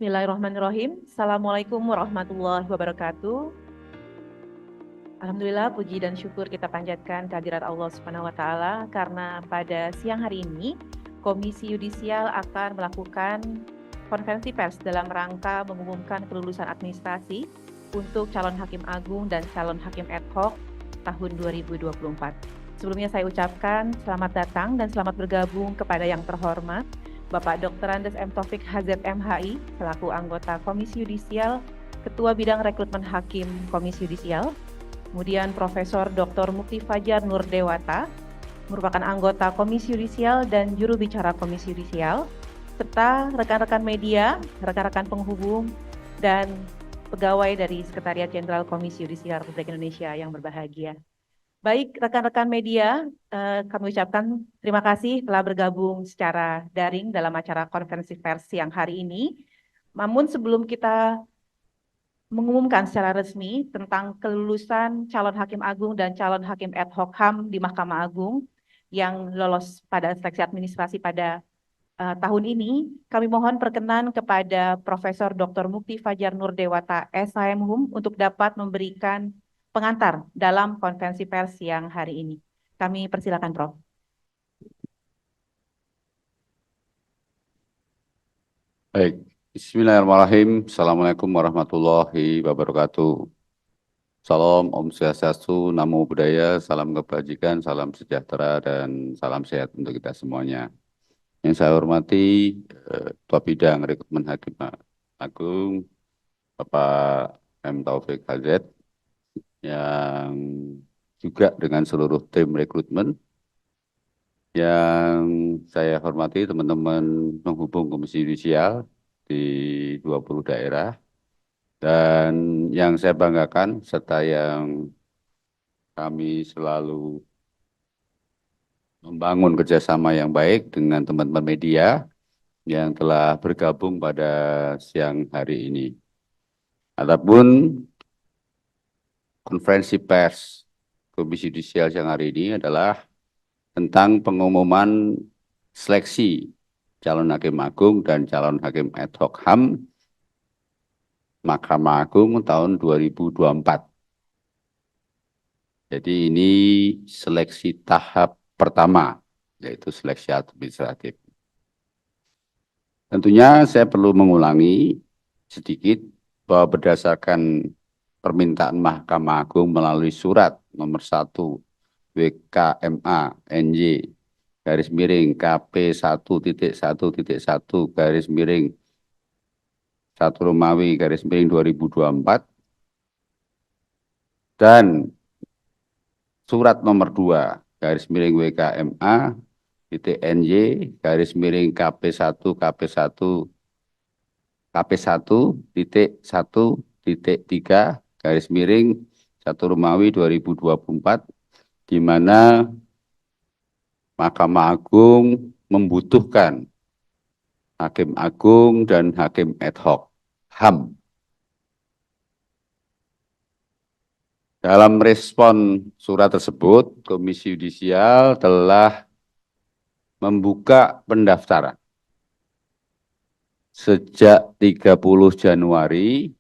Bismillahirrahmanirrahim. Assalamualaikum warahmatullahi wabarakatuh. Alhamdulillah, puji dan syukur kita panjatkan kehadirat Allah Subhanahu wa Ta'ala, karena pada siang hari ini Komisi Yudisial akan melakukan konferensi pers dalam rangka mengumumkan kelulusan administrasi untuk calon hakim agung dan calon hakim ad hoc tahun 2024. Sebelumnya saya ucapkan selamat datang dan selamat bergabung kepada yang terhormat Bapak Dr. Andes M. Taufik HZMHI selaku anggota Komisi Yudisial, Ketua Bidang Rekrutmen Hakim Komisi Yudisial, kemudian Profesor Dr. Mukti Fajar Nurdewata, merupakan anggota Komisi Yudisial dan juru bicara Komisi Yudisial, serta rekan-rekan media, rekan-rekan penghubung, dan pegawai dari Sekretariat Jenderal Komisi Yudisial Republik Indonesia yang berbahagia. Baik, rekan-rekan media, kami ucapkan terima kasih telah bergabung secara daring dalam acara konferensi pers siang hari ini. Namun sebelum kita mengumumkan secara resmi tentang kelulusan calon hakim agung dan calon hakim ad hoc HAM di Mahkamah Agung yang lolos pada seleksi administrasi pada tahun ini, kami mohon perkenan kepada Profesor Dr. Mukti Fajar Nurdewata, SHM untuk dapat memberikan pengantar dalam konferensi pers yang hari ini. Kami persilakan, Prof. Baik, Bismillahirrahmanirrahim. Assalamualaikum warahmatullahi wabarakatuh. Salam, Om Swastiastu, Namo Buddhaya, salam kebajikan, salam sejahtera, dan salam sehat untuk kita semuanya. Yang saya hormati, Ketua Bidang Rekrutmen Hakim Agung, Bapak M. Taufik HZ, yang juga dengan seluruh tim rekrutmen, yang saya hormati teman-teman penghubung Komisi Yudisial di 20 daerah, dan yang saya banggakan serta yang kami selalu membangun kerjasama yang baik dengan teman-teman media yang telah bergabung pada siang hari ini. Adapun konferensi pers Komisi Yudisial siang hari ini adalah tentang pengumuman seleksi calon hakim agung dan calon hakim ad hoc HAM Mahkamah Agung tahun 2024. Jadi ini seleksi tahap pertama, yaitu seleksi administratif. Tentunya saya perlu mengulangi sedikit bahwa berdasarkan permintaan Mahkamah Agung melalui surat nomor 1 WKMA NY garis miring KP 1.1.1 garis miring 1 Romawi garis miring 2024 dan surat nomor 2 garis miring WKMA NY garis miring KP1 KP1 KP1.1.3 garis miring 1 Romawi 2024, di mana Mahkamah Agung membutuhkan hakim agung dan hakim ad hoc HAM. Dalam respon surat tersebut, Komisi Yudisial telah membuka pendaftaran sejak 30 Januari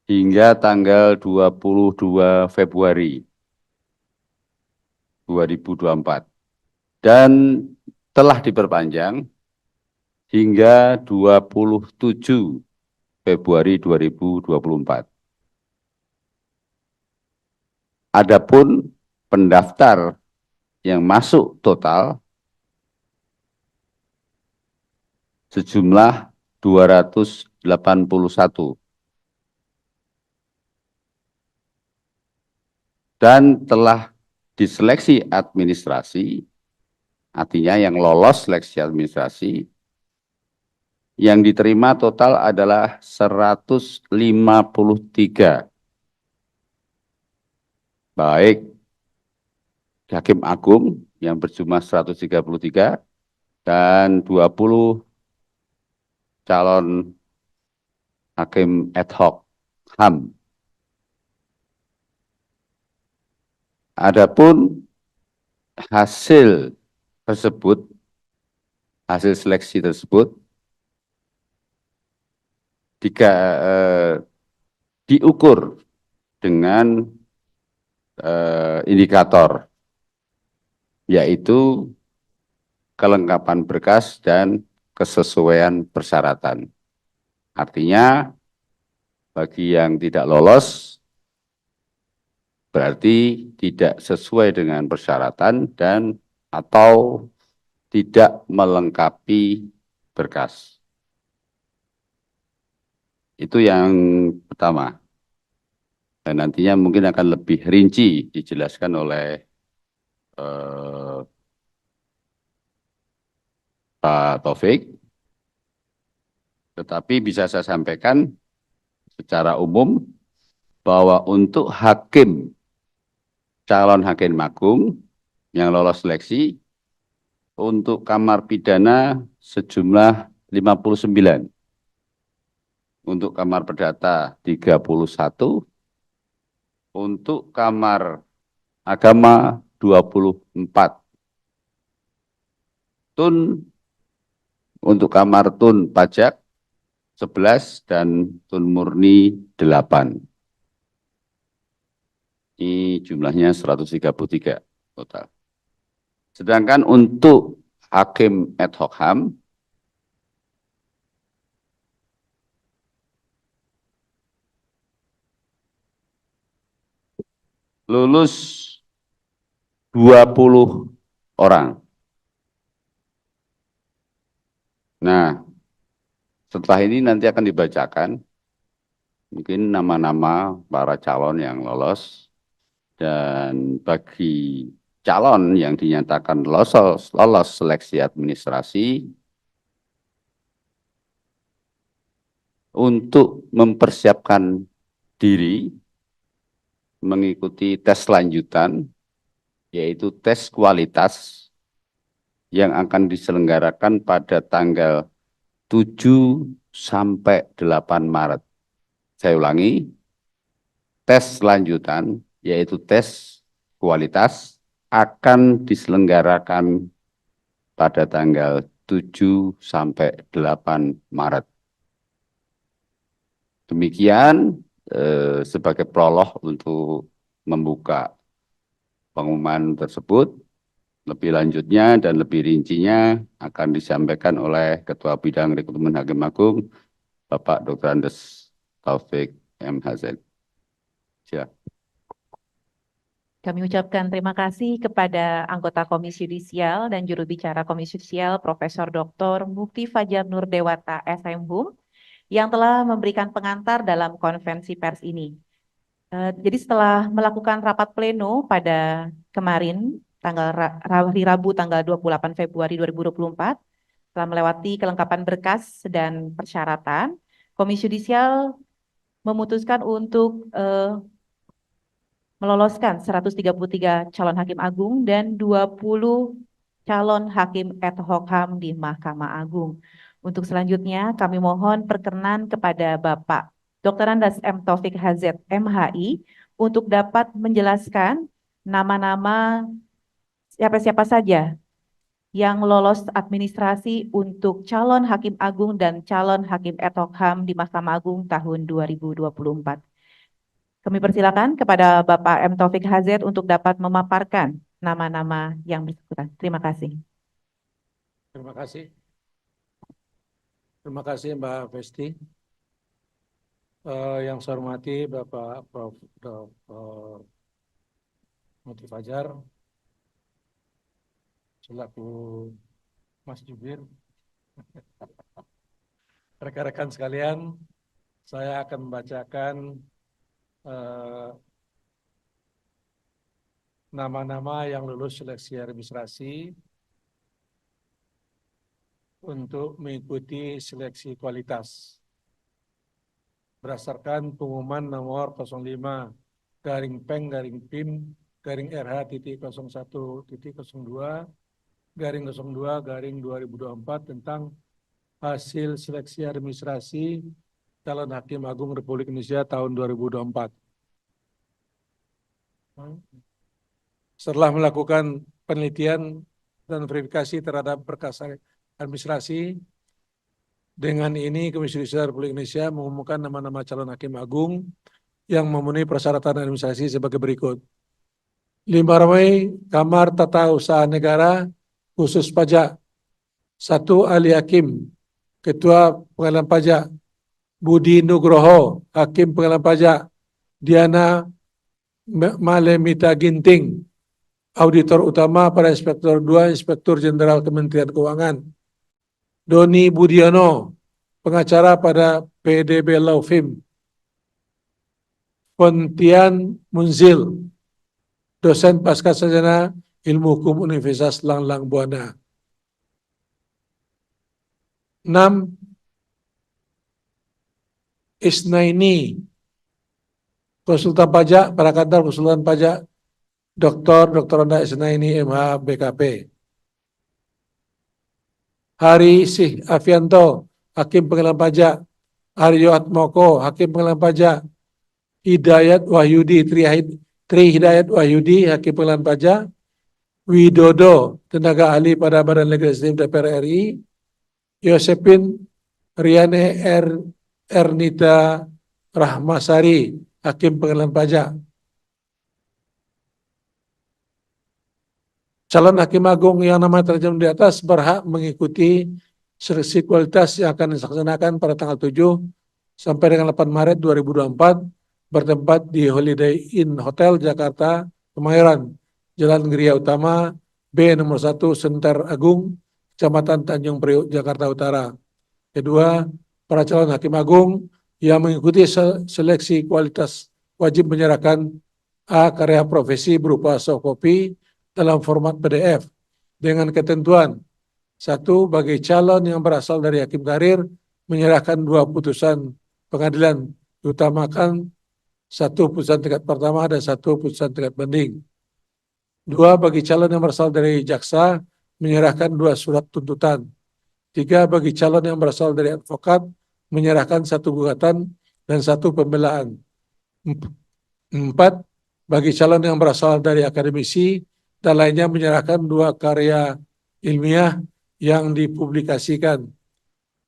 hingga tanggal 22 Februari 2024 dan telah diperpanjang hingga 27 Februari 2024. Adapun pendaftar yang masuk total sejumlah 281 dan telah diseleksi administrasi, artinya yang lolos seleksi administrasi, yang diterima total adalah 153, baik hakim agung yang berjumlah 133 dan 20 calon hakim ad hoc HAM. Adapun hasil tersebut, hasil seleksi tersebut diukur dengan indikator, yaitu kelengkapan berkas dan kesesuaian persyaratan. Artinya, bagi yang tidak lolos, berarti tidak sesuai dengan persyaratan dan atau tidak melengkapi berkas. Itu yang pertama. Dan nantinya mungkin akan lebih rinci dijelaskan oleh Pak Taufik. Tetapi bisa saya sampaikan secara umum bahwa untuk calon hakim agung yang lolos seleksi, untuk kamar pidana sejumlah 59, untuk kamar perdata 31, untuk kamar agama 24, tun untuk kamar tun pajak 11 dan tun murni 8. Ini jumlahnya 133 total. Sedangkan untuk hakim ad hoc HAM lulus 20 orang. Nah, setelah ini nanti akan dibacakan mungkin nama-nama para calon yang lolos, dan bagi calon yang dinyatakan lolos seleksi administrasi untuk mempersiapkan diri mengikuti tes lanjutan, yaitu tes kualitas yang akan diselenggarakan pada tanggal 7 sampai 8 Maret. Saya ulangi, tes lanjutan, yaitu tes kualitas, akan diselenggarakan pada tanggal 7 sampai 8 Maret. Demikian sebagai prolog untuk membuka pengumuman tersebut. Lebih lanjutnya dan lebih rincinya akan disampaikan oleh Ketua Bidang Rekrutmen Hakim Agung, Bapak Dr. Andes Taufik MHZ. Silakan. Kami ucapkan terima kasih kepada anggota Komisi Yudisial dan juru bicara Komisi Yudisial Profesor Dr. Mufti Fajar Nur Dewata SMHUM yang telah memberikan pengantar dalam konferensi pers ini. Jadi setelah melakukan rapat pleno pada kemarin, hari Rabu tanggal 28 Februari 2024, setelah melewati kelengkapan berkas dan persyaratan, Komisi Yudisial memutuskan untuk meloloskan 133 calon hakim agung dan 20 calon hakim ad hoc HAM di Mahkamah Agung. Untuk selanjutnya kami mohon perkenan kepada Bapak Dr. Andes M. Taufik HZ MHI untuk dapat menjelaskan nama-nama siapa-siapa saja yang lolos administrasi untuk calon hakim agung dan calon hakim ad hoc HAM di Mahkamah Agung tahun 2024. Kami persilakan kepada Bapak M. Taufik HZ untuk dapat memaparkan nama-nama yang bersangkutan. Terima kasih. Terima kasih. Terima kasih Mbak Vesti. Yang saya hormati Bapak Prof. Dr. Mufti Fajar, selaku Mas Jubir, rekan-rekan sekalian, saya akan membacakan nama-nama yang lulus seleksi administrasi untuk mengikuti seleksi kualitas berdasarkan pengumuman nomor 05-Peng-PIM/RH.01.02/2024 tentang hasil seleksi administrasi calon hakim agung Republik Indonesia tahun 2024. Setelah melakukan penelitian dan verifikasi terhadap berkas administrasi Dengan ini Komisi Yudisial Republik Indonesia mengumumkan nama-nama calon hakim agung yang memenuhi persyaratan administrasi sebagai berikut. 5 Mei, Kamar Tata Usaha Negara khusus pajak. 1 Ali Hakim, Ketua Pengadilan Pajak. Budi Nugroho, Hakim Pengadilan Pajak. Diana Malemita Ginting, Auditor Utama pada Inspektur 2, Inspektur Jenderal Kementerian Keuangan. Doni Budiono, pengacara pada PDB Law Firm. Pontian Munzil, dosen Pascasarjana Ilmu Hukum Universitas Langlang Buana. 6. Isnaini, konsultan pajak pada kantor konsultan pajak Dr. Anda Isnaini MH BKP. Hari Sih Afianto, Hakim Pengadilan Pajak. Aryo Atmoko, Hakim Pengadilan Pajak. Hidayat Wahyudi, Tri Hidayat Wahyudi, Hakim Pengadilan Pajak. Widodo, tenaga ahli pada Badan Legislatif DPR RI. Yosepin Riane Ernita Rahmasari, Hakim Pengadilan Pajak. Calon hakim agung yang nama tercantum di atas berhak mengikuti seleksi kualitas yang akan dilaksanakan pada tanggal 7 sampai dengan 8 Maret 2024 bertempat di Holiday Inn Hotel Jakarta, Kemayoran, Jalan Geria Utama, B nomor 1, Senter Agung, Kecamatan Tanjung Priok, Jakarta Utara. Kedua, para calon hakim agung yang mengikuti seleksi kualitas wajib menyerahkan A. Karya profesi berupa softcopy dalam format PDF dengan ketentuan: 1. Bagi calon yang berasal dari hakim karir menyerahkan 2 putusan pengadilan, diutamakan 1 putusan tingkat pertama dan 1 putusan tingkat banding. 2. Bagi calon yang berasal dari jaksa menyerahkan 2 surat tuntutan. 3. Bagi calon yang berasal dari advokat menyerahkan 1 gugatan dan 1 pembelaan. 4. Bagi calon yang berasal dari akademisi dan lainnya menyerahkan 2 karya ilmiah yang dipublikasikan.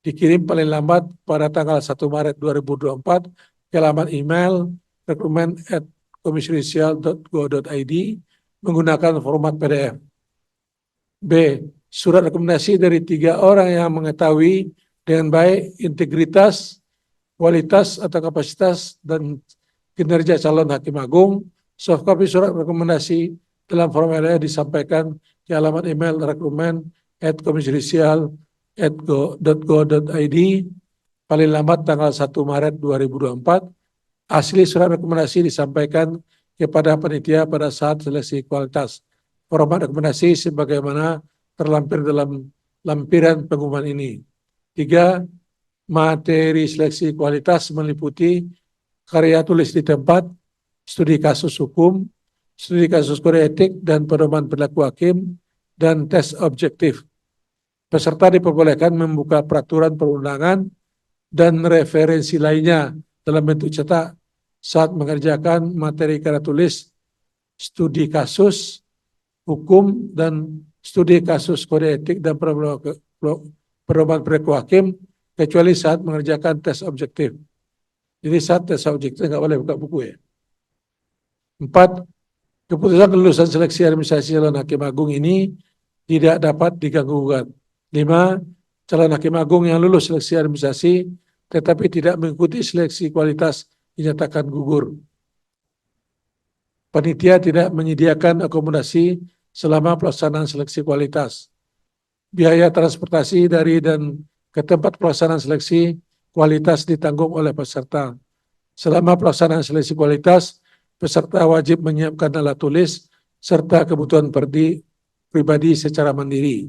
Dikirim paling lambat pada tanggal 1 Maret 2024 ke alamat email recruitment@komisiyudisial.go.id menggunakan format PDF. B. Surat rekomendasi dari 3 orang yang mengetahui dengan baik integritas, kualitas atau kapasitas dan kinerja calon hakim agung. Soft copy surat rekomendasi dalam formulir disampaikan ke alamat email recruitment@komisiyudisial.go.id paling lambat tanggal 1 Maret 2024. Asli surat rekomendasi disampaikan kepada panitia pada saat seleksi kualitas. Format rekomendasi sebagaimana terlampir dalam lampiran pengumuman ini. 3. Materi seleksi kualitas meliputi karya tulis di tempat, studi kasus hukum, studi kasus kode etik dan pedoman perilaku hakim, dan tes objektif. Peserta diperbolehkan membuka peraturan perundangan dan referensi lainnya dalam bentuk cetak saat mengerjakan materi karya tulis, studi kasus hukum, dan studi kasus kode etik dan pedoman perilaku hakim, kecuali saat mengerjakan tes objektif. Jadi saat tes objektif nggak boleh buka buku ya. 4. Keputusan kelulusan seleksi administrasi calon hakim agung ini tidak dapat diganggu-gugat. 5. Calon hakim agung yang lulus seleksi administrasi tetapi tidak mengikuti seleksi kualitas dinyatakan gugur. Panitia tidak menyediakan akomodasi selama pelaksanaan seleksi kualitas. Biaya transportasi dari dan ke tempat pelaksanaan seleksi kualitas ditanggung oleh peserta. Selama pelaksanaan seleksi kualitas, peserta wajib menyiapkan alat tulis serta kebutuhan pribadi secara mandiri.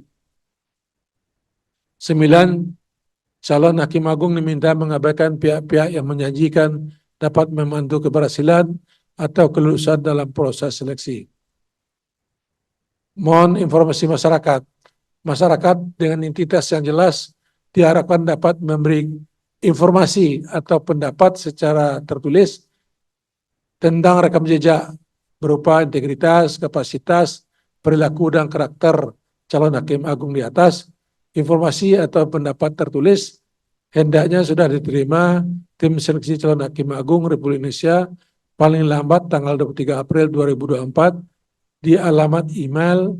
9. Calon hakim agung diminta mengabaikan pihak-pihak yang menjanjikan dapat membantu keberhasilan atau kelulusan dalam proses seleksi. Mohon informasi masyarakat. Masyarakat dengan identitas yang jelas diharapkan dapat memberi informasi atau pendapat secara tertulis tentang rekam jejak berupa integritas, kapasitas, perilaku, dan karakter calon hakim agung di atas. Informasi atau pendapat tertulis hendaknya sudah diterima tim seleksi calon Hakim Agung Republik Indonesia paling lambat tanggal 23 April 2024 di alamat email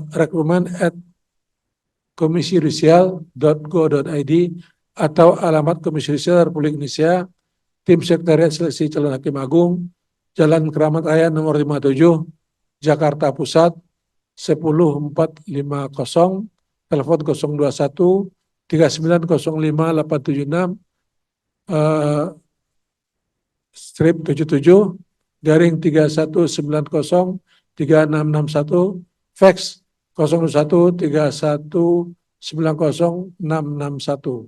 rekrutmen@komisi-yudisial.go.id atau alamat Komisi Yudisial Republik Indonesia, Tim Sekretariat Seleksi Calon Hakim Agung, Jalan Keramat Raya nomor 57, Jakarta Pusat, 10450, telepon 021 3905 876, strip 77, garing 3190 3661, fax 01 3190 661.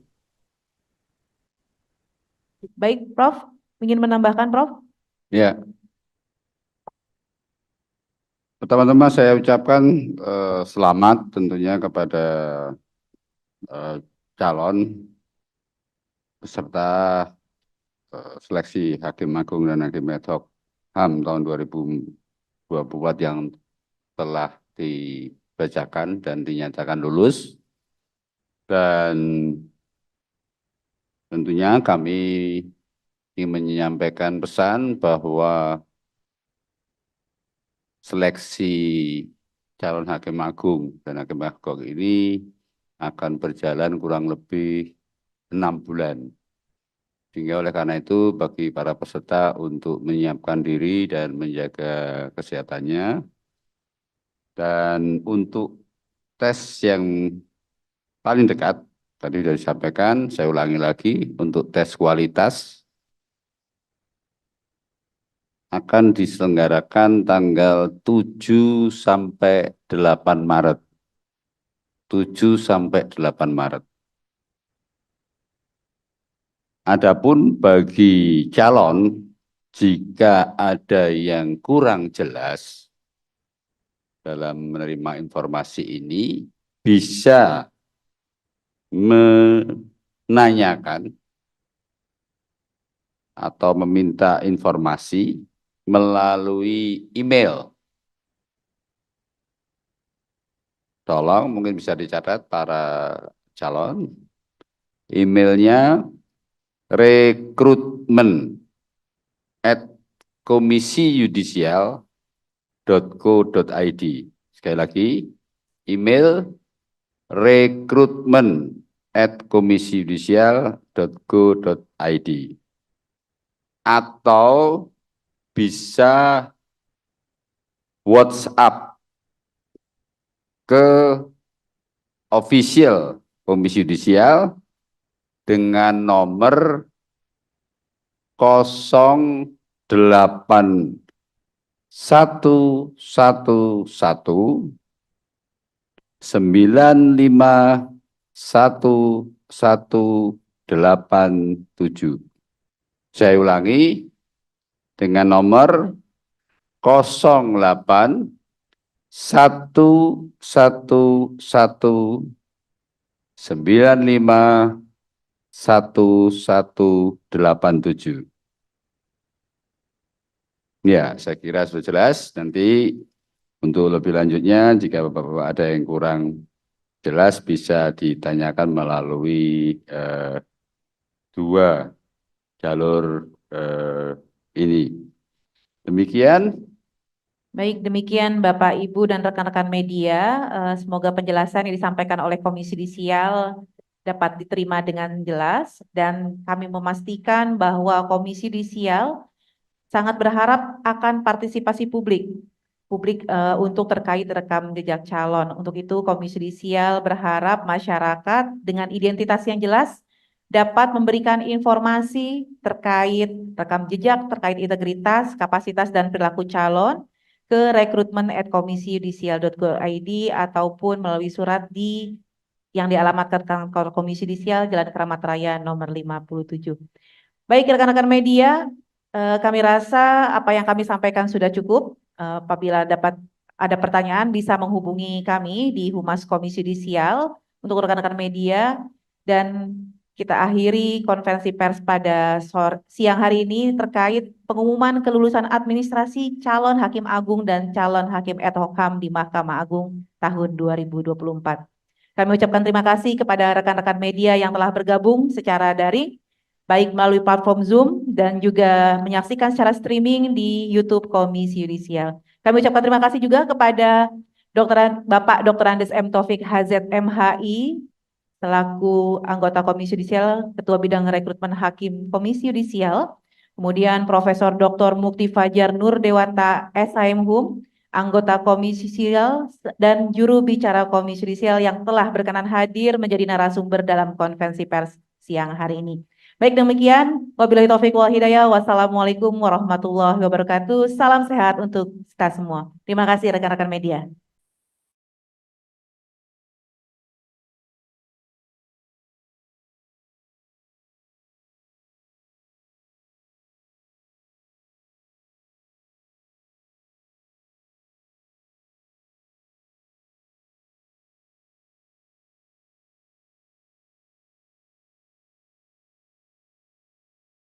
Baik, Prof. Ingin menambahkan, Prof? Ya, pertama-tama saya ucapkan selamat tentunya kepada calon peserta seleksi Hakim Agung dan Hakim Ad hoc HAM tahun 2024 yang telah dibacakan dan dinyatakan lulus. Dan tentunya kami ingin menyampaikan pesan bahwa seleksi calon Hakim Agung dan Hakim Ad hoc ini akan berjalan kurang lebih 6 bulan. Sehingga oleh karena itu bagi para peserta untuk menyiapkan diri dan menjaga kesehatannya. Dan untuk tes yang paling dekat, tadi sudah disampaikan, saya ulangi lagi, untuk tes kualitas akan diselenggarakan tanggal 7 sampai 8 Maret. 7 sampai 8 Maret. Adapun bagi calon, jika ada yang kurang jelas dalam menerima informasi ini, bisa menanyakan atau meminta informasi melalui email. Tolong mungkin bisa dicatat para calon. Emailnya rekrutmen@komisiyudisial.go.id. Sekali lagi, email rekrutmen@komisiyudisial.go.id. Atau bisa WhatsApp ke official Komisi Yudisial dengan nomor 08-111-95-1187. Saya ulangi dengan nomor 08-111-95-1187. Ya, saya kira sudah jelas. Nanti untuk lebih lanjutnya, jika Bapak-Bapak ada yang kurang jelas, bisa ditanyakan melalui dua jalur ini. Demikian. Baik, demikian Bapak, Ibu, dan rekan-rekan media. Semoga penjelasan yang disampaikan oleh Komisi Yudisial dapat diterima dengan jelas. Dan kami memastikan bahwa Komisi Yudisial sangat berharap akan partisipasi publik untuk terkait rekam jejak calon. Untuk itu Komisi Yudisial berharap masyarakat dengan identitas yang jelas dapat memberikan informasi terkait rekam jejak, terkait integritas, kapasitas, dan perilaku calon ke rekrutmen@komisiyudisial.go.id ataupun melalui surat yang dialamatkan kantor Komisi Yudisial Jalan Keramat Raya nomor 57. Baik rekan-rekan media, kami rasa apa yang kami sampaikan sudah cukup. Apabila dapat ada pertanyaan bisa menghubungi kami di Humas Komisi Yudisial untuk rekan-rekan media. Dan kita akhiri konferensi pers pada siang hari ini terkait pengumuman kelulusan administrasi calon Hakim Agung dan calon Hakim Ad hoc HAM di Mahkamah Agung tahun 2024. Kami ucapkan terima kasih kepada rekan-rekan media yang telah bergabung secara daring, baik melalui platform Zoom dan juga menyaksikan secara streaming di YouTube Komisi Yudisial. Kami ucapkan terima kasih juga kepada Bapak Dr. Andes M. Taufik HZMHI, selaku anggota Komisi Yudisial, Ketua Bidang Rekrutmen Hakim Komisi Yudisial, kemudian Profesor Dr. Mukti Fajar Nur Dewata SHM anggota Komisi Yudisial dan juru bicara Komisi Yudisial yang telah berkenan hadir menjadi narasumber dalam konferensi pers siang hari ini. Baik demikian, wabillahi taufiq wal hidayah. Wassalamualaikum warahmatullahi wabarakatuh. Salam sehat untuk kita semua. Terima kasih rekan-rekan media.